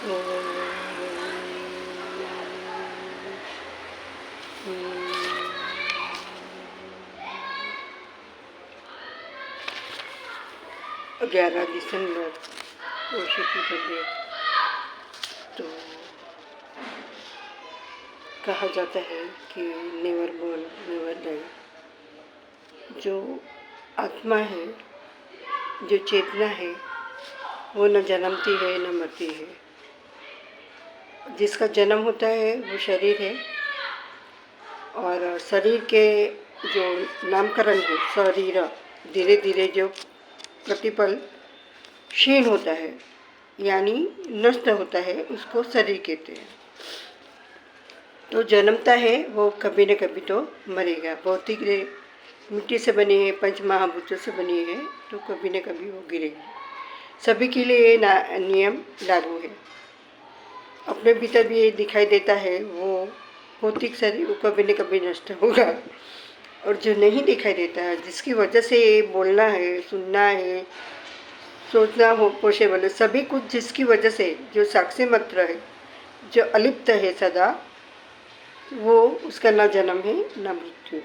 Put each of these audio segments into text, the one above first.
ग्यारह दिसंबर ओशो की बर्थडे। तो कहा जाता है कि नेवर बोर्न नेवर डाई। जो आत्मा है, जो चेतना है, वो न जन्मती है न मरती है। जिसका जन्म होता है वो शरीर है, और शरीर के जो नामकरण है, शरीर धीरे धीरे जो प्रतिपल क्षीण होता है यानी नष्ट होता है, उसको शरीर कहते हैं। तो जन्मता है वो कभी न कभी तो मरेगा। भौतिक मिट्टी से बनी है, पंच महाभूतों से बनी है, तो कभी न कभी वो गिरेगी। सभी के लिए ये नियम लागू है। अपने भीतर भी ये दिखाई देता है, वो भौतिक शरीर वो कभी न कभी नष्ट होगा। और जो नहीं दिखाई देता है, जिसकी वजह से बोलना है, सुनना है, सोचना हो पॉसिबल है, सभी कुछ जिसकी वजह से, जो साक्षी मात्र है, जो अलिप्त है सदा, वो उसका ना जन्म है ना मृत्यु।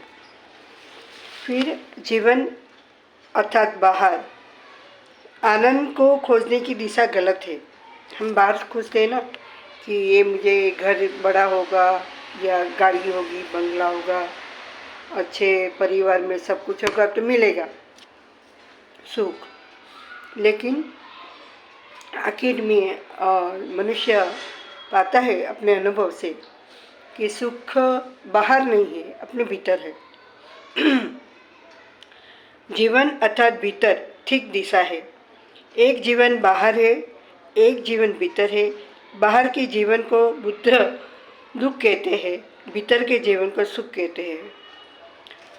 फिर जीवन अर्थात बाहर, आनंद को खोजने की दिशा गलत है। हम बाहर खोजते हैं ना कि ये मुझे घर बड़ा होगा, या गाड़ी होगी, बंगला होगा, अच्छे परिवार में सब कुछ होगा तो मिलेगा सुख। लेकिन आखिर में मनुष्य पाता है अपने अनुभव से कि सुख बाहर नहीं है, अपने भीतर है। जीवन अर्थात भीतर ठीक दिशा है। एक जीवन बाहर है, एक जीवन भीतर है। बाहर के जीवन को बुद्ध दुख कहते हैं, भीतर के जीवन को सुख कहते हैं।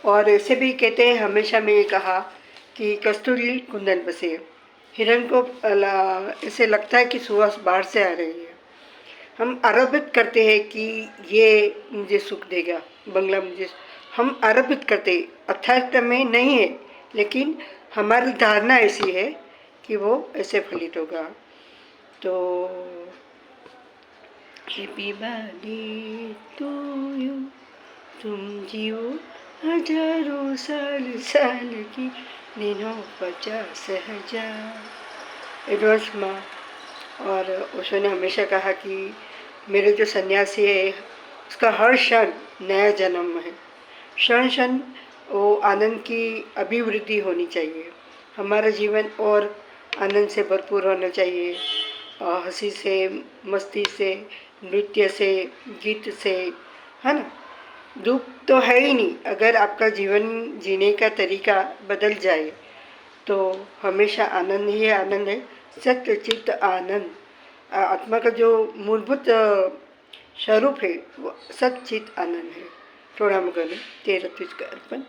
और ऐसे भी कहते हैं, हमेशा मैं ये कहा कि कस्तूरी कुंदन बसे। हिरण को ऐसे लगता है कि सुवास बाहर से आ रही है। हम आरोपित करते हैं कि ये मुझे सुख देगा, बंगला मुझे, हम आरोपित करते, अर्थात में नहीं है, लेकिन हमारी धारणा ऐसी है कि वो ऐसे फलित होगा। तो हैप्पी बर्थडे टू यू, तुम जियो हजारों साल, साल की दिनों 50,000 एडवांस माँ। और ओशो ने हमेशा कहा कि मेरे जो सन्यासी है उसका हर क्षण नया जन्म है। क्षण क्षण वो आनंद की अभिवृद्धि होनी चाहिए। हमारा जीवन और आनंद से भरपूर होना चाहिए, हंसी से, मस्ती से, नृत्य से, गीत से, है ना। दुख तो है ही नहीं। अगर आपका जीवन जीने का तरीका बदल जाए तो हमेशा आनंद ही आनंद है। सत्य चित्त आनंद, आत्मा का जो मूलभूत स्वरूप है वो सच्चित आनंद है। थोड़ा मगन तेरा तुझका अर्पण,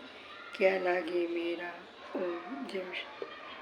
क्या लागे मेरा ओम जय।